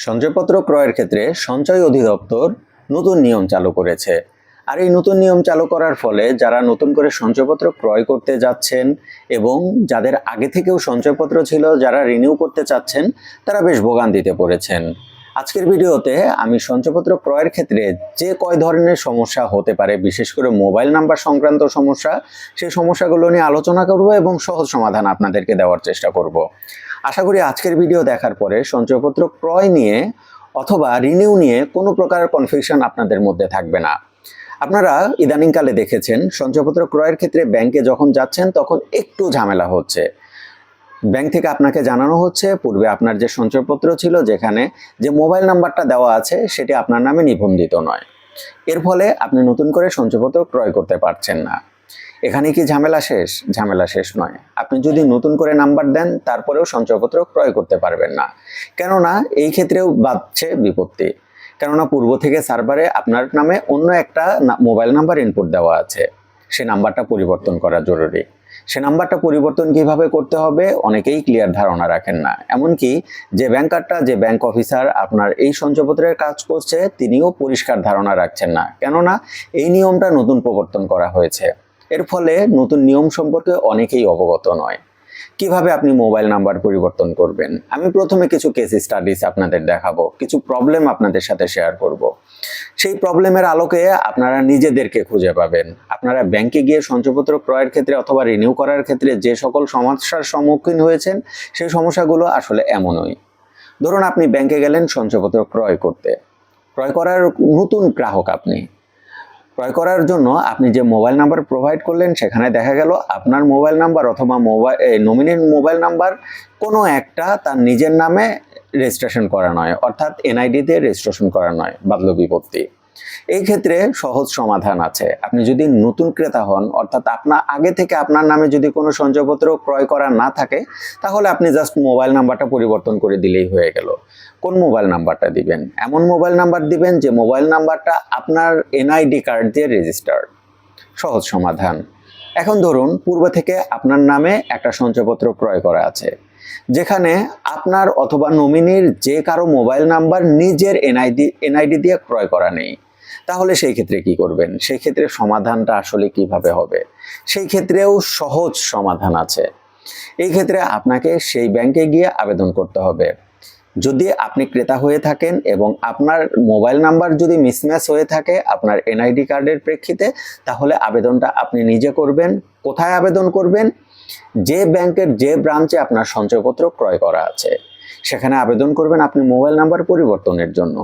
সঞ্চয়পত্র ক্রয়ের ক্ষেত্রে সঞ্চয় অধিদপ্তর নতুন নিয়ম চালু করেছে। আর এই নতুন নিয়ম চালু করার ফলে যারা নতুন করে সঞ্চয়পত্র ক্রয় করতে যাচ্ছেন এবং যাদের আগে থেকেও সঞ্চয়পত্র ছিল, যারা রিনিউ করতে চাচ্ছেন, তারা বেশ ভোগান্তিতে পড়েছেন। আজকের ভিডিওতে আমি সঞ্চয়পত্র ক্রয়ের ক্ষেত্রে যে কয় ধরনের সমস্যা হতে পারে, বিশেষ করে মোবাইল নাম্বার সংক্রান্ত সমস্যা, সেই সমস্যাগুলো নিয়ে আলোচনা করব এবং সহজ সমাধান আপনাদেরকে দেওয়ার চেষ্টা করব। আশা করি আজকের ভিডিও দেখার পরে সঞ্চয়পত্র ক্রয় নিয়ে অথবা রিনিউ নিয়ে কোনো প্রকার কনফিউশন আপনাদের মধ্যে থাকবে না। আপনারা ইদানিংকালে দেখেছেন সঞ্চয়পত্র ক্রয়ের ক্ষেত্রে ব্যাংকে যখন যাচ্ছেন তখন একটু ঝামেলা হচ্ছে। ব্যাংক থেকে আপনাকে জানানো হচ্ছে পূর্বে আপনার যে সঞ্চয়পত্র ছিল, যেখানে যে মোবাইল নাম্বারটা দেওয়া আছে সেটি আপনার নামে নিবন্ধিত নয়। এর ফলে আপনি নতুন করে সঞ্চয়পত্র ক্রয় করতে পারছেন না। এখানে কি ঝামেলা শেষ? ঝামেলা শেষ নয়। আপনি যদি নতুন করে নাম্বার দেন তারপরেও সঞ্চয়পত্র ক্রয় করতে পারবেন না, কেননা এই ক্ষেত্রেও বাধছে বিপত্তি। কেননা পূর্ব থেকে সার্ভারে আপনার নামে অন্য একটা মোবাইল নাম্বার ইনপুট দেওয়া আছে, সে নাম্বারটা পরিবর্তন করা জরুরি। সে নাম্বারটা পরিবর্তন কিভাবে করতে হবে অনেকেই ক্লিয়ার ধারণা রাখেন না। এমনকি যে ব্যাংকারটা, যে ব্যাংক অফিসার আপনার এই সঞ্চয়পত্রের কাজ করছে, তিনিও পরিষ্কার ধারণা রাখছেন না, কেননা এই নিয়মটা নতুন প্রবর্তন করা হয়েছে। এর ফলে নতুন নিয়ম সম্পর্কে অনেকেই অবগত নয়। কিভাবে আপনি মোবাইল নাম্বার পরিবর্তন করবেন, আমি প্রথমে কিছু কেস স্টাডিজ আপনাদের দেখাবো, কিছু প্রবলেম আপনাদের সাথে শেয়ার করব। সেই প্রবলেমের আলোকে আপনারা নিজেদেরকে খুঁজে পাবেন। আপনারা ব্যাংকে গিয়ে সঞ্চয়পত্র ক্রয়ের ক্ষেত্রে অথবা রিনিউ করার ক্ষেত্রে যে সকল সমস্যার সম্মুখীন হয়েছেন, সেই সমস্যাগুলো আসলে এমনই। ধরুন আপনি ব্যাংকে গেলেন সঞ্চয়পত্র ক্রয় করতে, ক্রয় করার নতুন গ্রাহক। আপনি ক্রয় করার জন্য আপনি যে মোবাইল নাম্বার প্রোভাইড করলেন, সেখানে দেখা গেল আপনার মোবাইল নাম্বার অথবা নমিনির মোবাইল নাম্বার কোনো একটা তার নিজের নামে রেজিস্ট্রেশন করা নয়, অর্থাৎ এনআইডিতে রেজিস্ট্রেশন করা নয়, বাদল বিপত্তি। এই ক্ষেত্রে সহজ সমাধান আছে। আপনি যদি নতুন ক্রেতা হন, অর্থাৎ আপনার আগে থেকে আপনার নামে যদি কোনো সঞ্চয়পত্র ক্রয় করা না থাকে, তাহলে আপনি জাস্ট মোবাইল নাম্বারটা পরিবর্তন করে দিলেই হয়ে গেল। কোন মোবাইল নাম্বারটা দিবেন? এমন মোবাইল নাম্বার দিবেন যে মোবাইল নাম্বারটা আপনার এনআইডি কার্ড দিয়ে রেজিস্টার্ড। সহজ সমাধান। এখন ধরুন পূর্ব থেকে আপনার নামে একটা সঞ্চয়পত্র ক্রয় করা আছে, যেখানে আপনার অথবা নমিনির যে কারো মোবাইল নাম্বার নিজের এনআইডি দিয়ে ক্রয় করা নেই। তাহলে সেই ক্ষেত্রে কি করবেন? সেই ক্ষেত্রে সমাধানটা আসলে কিভাবে হবে? সেই ক্ষেত্রেও সহজ সমাধান আছে। এই ক্ষেত্রে আপনাকে সেই ব্যাংকে গিয়ে আবেদন করতে হবে। যদি আপনি ক্রেতা হয়ে থাকেন এবং আপনার মোবাইল নাম্বার যদি মিসম্যাচ হয়ে থাকে আপনার এনআইডি কার্ডের প্রেক্ষিতে, তাহলে আবেদনটা আপনি নিজে করবেন। কোথায় আবেদন করবেন? যে ব্যাংকের যে ব্রাঞ্চে আপনার সঞ্চয়পত্র ক্রয় করা আছে, সেখানে আবেদন করবেন আপনি মোবাইল নাম্বার পরিবর্তনের জন্য।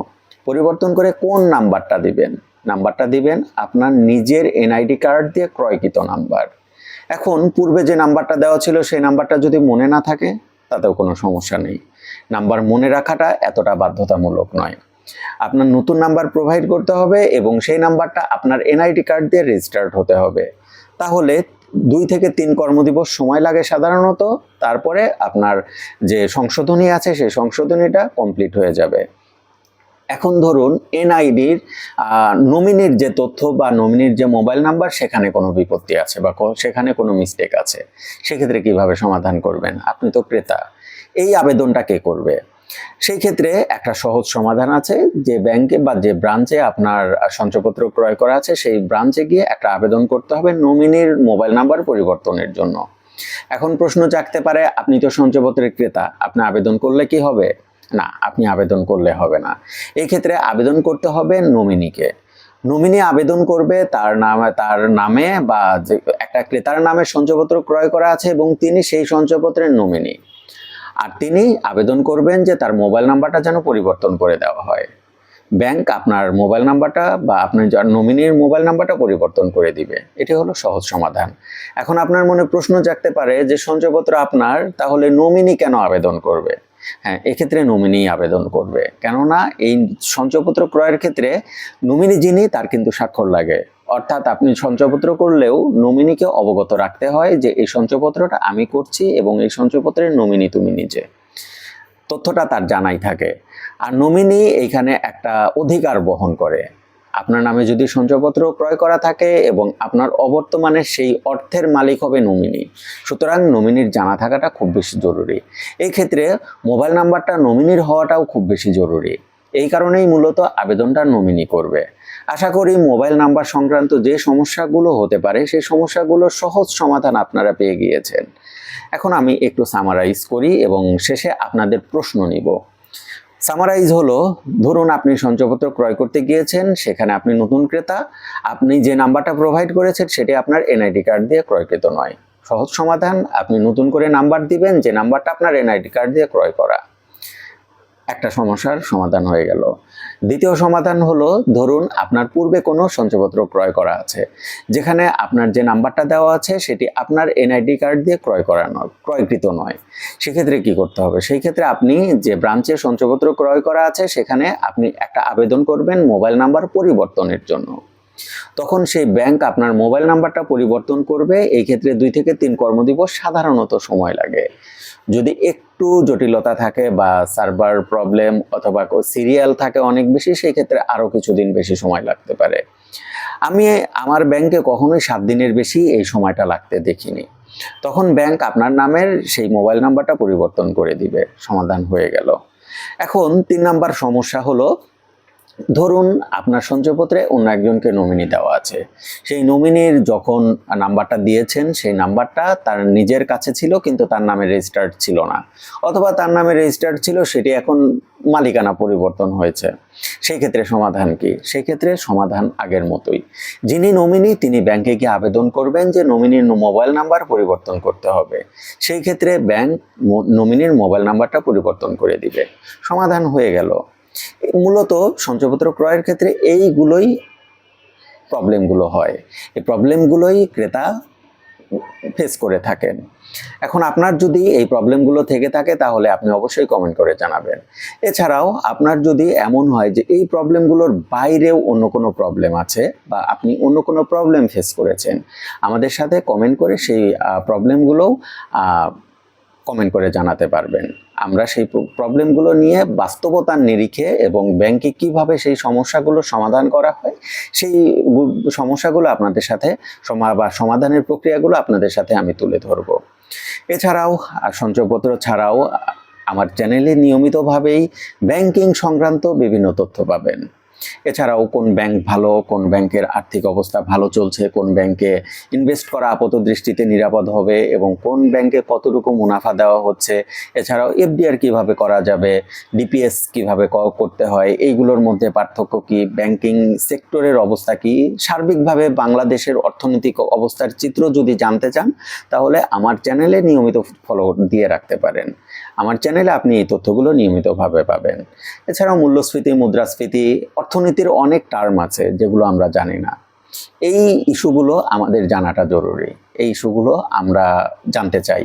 পরিবর্তন করে কোন নাম্বারটা দিবেন? নাম্বারটা দিবেন আপনার নিজের এনআইডি কার্ড দিয়ে ক্রয়কৃত নাম্বার। এখন পূর্বে যে নাম্বারটা দেওয়া ছিল সেই নাম্বারটা যদি মনে না থাকে, তাতেও কোনো সমস্যা নেই। নাম্বার মনে রাখাটা এতটা বাধ্যতামূলক নয়। আপনার নতুন নাম্বার প্রোভাইড করতে হবে এবং সেই নাম্বারটা আপনার এনআইডি কার্ড দিয়ে রেজিস্টার্ড হতে হবে। তাহলে 2 থেকে 3 কর্মদিবস সময় লাগে সাধারণত। তারপরে আপনার যে সংশোধনী আছে সেই সংশোধনীটা কমপ্লিট হয়ে যাবে। এখন ধরুন এনআইডির নমিনির যে তথ্য বা নমিনির যে মোবাইল নাম্বার, সেখানে কোনো বিপত্তি আছে বা সেখানে কোনো মিস্টেক আছে। সেক্ষেত্রে কিভাবে সমাধান করবেন? আপনি তো ক্রেতা, এই আবেদনটা কে করবে? সেই ক্ষেত্রে একটা সহজ সমাধান আছে। যে ব্যাংকে বা যে ব্রাঞ্চে আপনার সঞ্চয়পত্র ক্রয় করা আছে, সেই ব্রাঞ্চে গিয়ে একটা আবেদন করতে হবে নমিনির মোবাইল নাম্বার পরিবর্তনের জন্য। এখন প্রশ্ন জাগতে পারে, আপনি তো সঞ্চয়পত্রের ক্রেতা, আপনি আবেদন করলে কি হবে? না, আপনি আবেদন করলে হবে না। এই ক্ষেত্রে আবেদন করতে হবে নমিনিকে। নমিনি আবেদন করবে তার নামে বা যে একটা ক্রেতার নামে সঞ্চয়পত্র ক্রয় করা আছে এবং তিনি সেই সঞ্চয়পত্রের নমিনি। আর তিনি আবেদন করবেন যে তার মোবাইল নাম্বারটা যেন পরিবর্তন করে দেওয়া হয়। ব্যাংক আপনার মোবাইল নাম্বারটা বা আপনার যার নমিনির মোবাইল নাম্বারটা পরিবর্তন করে দিবে। এটি হলো সহজ সমাধান। এখন আপনার মনে প্রশ্ন জাগতে পারে যে সঞ্চয়পত্র আপনার, তাহলে নমিনি কেন আবেদন করবে? হ্যাঁ, এক্ষেত্রে নমিনি আবেদন করবে, কেননা এই সঞ্চয়পত্র ক্রয়ের ক্ষেত্রে নমিনি যিনি, তার কিন্তু স্বাক্ষর লাগে। অর্থাৎ আপনি সঞ্চয়পত্র করলেও নমিনিকে অবগত রাখতে হয় যে এই সঞ্চয়পত্রটা আমি করছি এবং এই সঞ্চয়পত্রের নমিনি তুমি নিজে। তথ্যটা তার জানাই থাকে। আর নমিনি এইখানে একটা অধিকার বহন করে। আপনার নামে যদি সঞ্চয়পত্র ক্রয় করা থাকে এবং আপনার অবর্তমানে সেই অর্থের মালিক হবে নমিনি, সুতরাং নমিনির জানা থাকাটা খুব বেশি জরুরি। এই ক্ষেত্রে মোবাইল নাম্বারটা নমিনির হওয়াটাও খুব বেশি জরুরি। এই কারণেই মূলত আবেদনটা নমিনি করবে। আশা করি মোবাইল নাম্বার সংক্রান্ত যে সমস্যাগুলো হতে পারে সেই সমস্যাগুলোর সহজ সমাধান আপনারা পেয়ে গিয়েছেন। এখন আমি একটু সামারাইজ করি এবং শেষে আপনাদের প্রশ্ন নিব। সামারাইজ হলো, ধরুন আপনি সঞ্চয়পত্র ক্রয় করতে গিয়েছেন, সেখানে আপনি নতুন ক্রেতা, আপনি যে নাম্বারটা প্রোভাইড করেছেন সেটি আপনার এনআইডি কার্ড দিয়ে ক্রয়কৃত নয়। সহজ সমাধান, আপনি নতুন করে নাম্বার দিবেন যে নাম্বারটা আপনার এনআইডি কার্ড দিয়ে ক্রয় করা। একটা সমস্যার সমাধান হয়ে গেল। দ্বিতীয় সমাধান হলো, ধরুন আপনার পূর্বে কোনো সঞ্চয়পত্র ক্রয় করা আছে, যেখানে আপনার যে নাম্বারটা দেওয়া আছে সেটি আপনার এনআইডি কার্ড দিয়ে ক্রয়কৃত নয়। সেক্ষেত্রে কি করতে হবে? সেই ক্ষেত্রে আপনি যে ব্রাঞ্চে সঞ্চয়পত্র ক্রয় করা আছে সেখানে আপনি একটা আবেদন করবেন মোবাইল নাম্বার পরিবর্তনের জন্য। তখন সেই ব্যাংক আপনার মোবাইল নাম্বারটা পরিবর্তন করবে। এই ক্ষেত্রে 2 থেকে 3 কর্মদিবস সাধারণত সময় লাগে। যদি একটু জটিলতা থাকে বা সার্ভার প্রবলেম অথবা সিরিয়াল থাকে অনেক বেশি, সেই ক্ষেত্রে আরও কিছুদিন বেশি সময় লাগতে পারে। আমি আমার ব্যাংকে কখনোই 7 দিনের বেশি এই সময়টা লাগতে দেখিনি। তখন ব্যাংক আপনার নামের সেই মোবাইল নাম্বারটা পরিবর্তন করে দিবে। সমাধান হয়ে গেল। এখন 3 নাম্বার সমস্যা হলো, ধরুন আপনার সঞ্চয়পত্রে অন্য একজনকে নমিনি দেওয়া আছে। সেই নমিনির যখন নাম্বারটা দিয়েছেন সেই নাম্বারটা তার নিজের কাছে ছিল কিন্তু তার নামে রেজিস্টার্ড ছিল না, অথবা তার নামে রেজিস্টার্ড ছিল সেটি এখন মালিকানা পরিবর্তন হয়েছে। সেই ক্ষেত্রে সমাধান কি? সেই ক্ষেত্রে সমাধান আগের মতোই। যিনি নমিনি তিনি ব্যাংকে গিয়ে আবেদন করবেন যে নমিনির মোবাইল নাম্বার পরিবর্তন করতে হবে। সেই ক্ষেত্রে ব্যাংক নমিনির মোবাইল নাম্বারটা পরিবর্তন করে দিবে। সমাধান হয়ে গেল। মূলত সঞ্চয়পত্র ক্রয়ের ক্ষেত্রে এইগুলোই প্রবলেমগুলো হয়। এই প্রবলেমগুলোই ক্রেতা ফেস করে থাকেন। এখন আপনার যদি এই প্রবলেমগুলো থেকে থাকে তাহলে আপনি অবশ্যই কমেন্ট করে জানাবেন। এছাড়াও আপনার যদি এমন হয় যে এই প্রবলেমগুলোর বাইরেও অন্য কোনো প্রবলেম আছে বা আপনি অন্য কোনো প্রবলেম ফেস করেছেন, আমাদের সাথে কমেন্ট করে সেই প্রবলেমগুলোও কমেন্ট করে জানাতে পারবেন। আমরা সেই প্রবলেমগুলো নিয়ে বাস্তবতার নিরিখে এবং ব্যাংকে কিভাবে সেই সমস্যাগুলো সমাধান করা হয় সেই সমস্যাগুলো আপনাদের সাথে বা সমাধানের প্রক্রিয়াগুলো আপনাদের সাথে আমি তুলে ধরব। এছাড়াও সঞ্চয়পত্র ছাড়াও আমার চ্যানেলে নিয়মিতভাবেই ব্যাংকিং সংক্রান্ত বিভিন্ন তথ্য পাবেন। এছাড়াও কোন ব্যাংক ভালো, কোন ব্যাংকের আর্থিক অবস্থা ভালো চলছে, কোন ব্যাংকে ইনভেস্ট করা আপাতদৃষ্টিতে নিরাপদ হবে এবং কোন ব্যাংকে কতটুকু মুনাফা দেওয়া হচ্ছে, এছাড়াও এফডিআর কিভাবে করা যাবে, ডিপিএস কিভাবে করতে হয়, এইগুলোর মধ্যে পার্থক্য কি, ব্যাংকিং সেক্টরের অবস্থা কি, সার্বিকভাবে বাংলাদেশের অর্থনৈতিক অবস্থার চিত্র যদি জানতে চান তাহলে আমার চ্যানেলে নিয়মিত ফলো দিয়ে রাখতে পারেন। আমার চ্যানেলে আপনি এই তথ্যগুলো নিয়মিতভাবে পাবেন। এছাড়াও মূল্যস্ফীতি, মুদ্রাস্ফীতি, অর্থনীতির অনেক টার্ম আছে যেগুলো আমরা জানি না। এই ইস্যুগুলো আমাদের জানাটা জরুরি। এই ইস্যুগুলো আমরা জানতে চাই।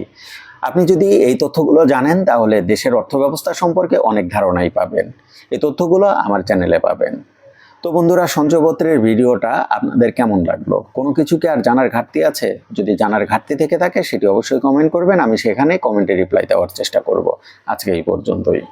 আপনি যদি এই তথ্যগুলো জানেন তাহলে দেশের অর্থব্যবস্থা সম্পর্কে অনেক ধারণাই পাবেন। এই তথ্যগুলো আমার চ্যানেলে পাবেন। তো বন্ধুরা, সঞ্চয়পত্রের ভিডিওটা আপনাদের কেমন লাগলো? কোনো কিছু কি আর জানার ঘাটতি আছে? যদি জানার ঘাটতি থেকে থাকে সেটি অবশ্যই কমেন্ট করবেন। আমি সেখানে কমেন্টে রিপ্লাই দেওয়ার চেষ্টা করব। আজকে এই পর্যন্তই।